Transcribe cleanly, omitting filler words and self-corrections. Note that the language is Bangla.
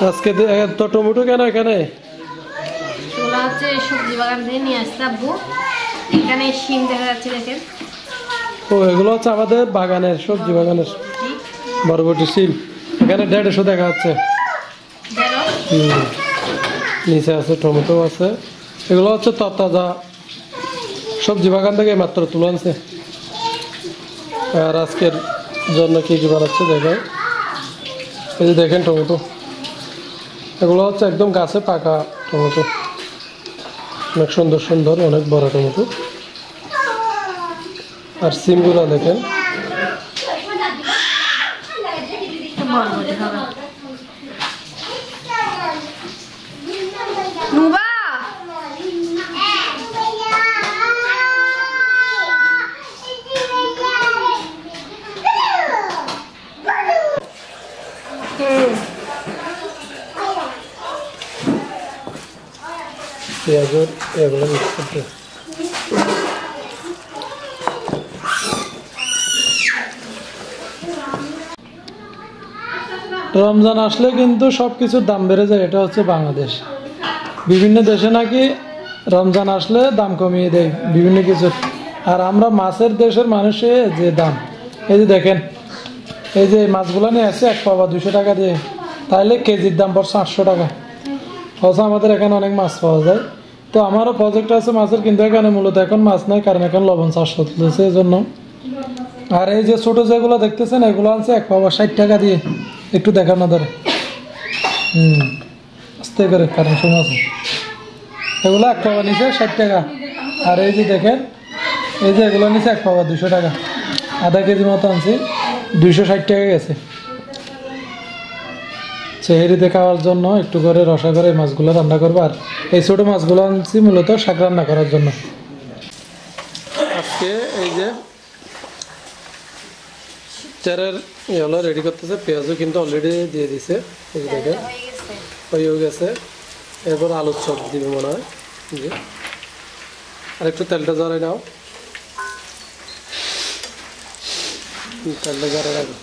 আজকে এত টমেটো কেন এখানে? ওরা হচ্ছে সবজি বাগান থেকে নিয়ে আসছে আব্বু। এখানে শিম দেখা যাচ্ছে দেখেন। ও এগুলো হচ্ছে আমাদের বাগানের সবজি বাগানের বরবটি শিম। এখানে 150 দেখা যাচ্ছে। নিচে আছে টমেটো আছে। এগুলো হচ্ছে তরতাজা সবজি বাগান থেকে মাত্র তুলে আনছে। আর আজকের জন্য কি কি বানাচ্ছে দেখেন। এই যে দেখেন টমেটো, এগুলো হচ্ছে একদম গাছে পাকা টমেটো, অনেক সুন্দর সুন্দর, অনেক বড় টমেটো। আর সিমগুলো দেখেন। পেঁয়াজের এগুলো মিক্স করতে রমজান আসলে কিন্তু সবকিছুর দাম বেড়ে যায়। এটা হচ্ছে বাংলাদেশ। বিভিন্ন দেশে নাকি রমজান আসলে দাম কমিয়ে দেয় বিভিন্ন কিছুর, আর আমরা মাছের দেশের মানুষে যে দাম, এই যে দেখেন, এই যে মাছগুলো নিয়ে আসছে 1 পাওয়া 200 টাকা দিয়ে, তাহলে কেজির দাম পড়ছে 800 টাকা। অথচ আমাদের এখানে অনেক মাছ পাওয়া যায়। তো আমারও প্রজেক্ট আছে মাছের, কিন্তু এখানে মূলত এখন মাছ নাই, কারণ এখন লবণ চাষ হতেছে এই জন্য। আর এই যে ছোট যেগুলো দেখতেছেন এগুলো আনছে 1 পাওয়া 60 টাকা দিয়ে। একটু দেখানো ধরে আস্তে করে, কারণ সময় আছে। এগুলো 1 পাওয়া নিচে 60 টাকা। আর এই যে দেখেন, এই যে এগুলো নিচে 1 পাওয়া 200 টাকা। আধা কেজি মতো আনছি, 260 টাকা গেছে। সেহেরিতে খাওয়ার জন্য একটু করে রসা করে মাছগুলো রান্না করবো। আর এই ছোটো মাছগুলো আনছি মূলত শাক রান্না করার জন্য। আজকে এই যে চারের হলো রেডি করতেছে, পেঁয়াজও কিন্তু অলরেডি দিয়ে দিছে, এই যে দেখেন হয়ে গেছে। এরপর আলুর চপ দিবে মনে হয়। জি, আর একটু তেলটা জ্বালাই নাও, তেলটা জ্বালাই রাখো।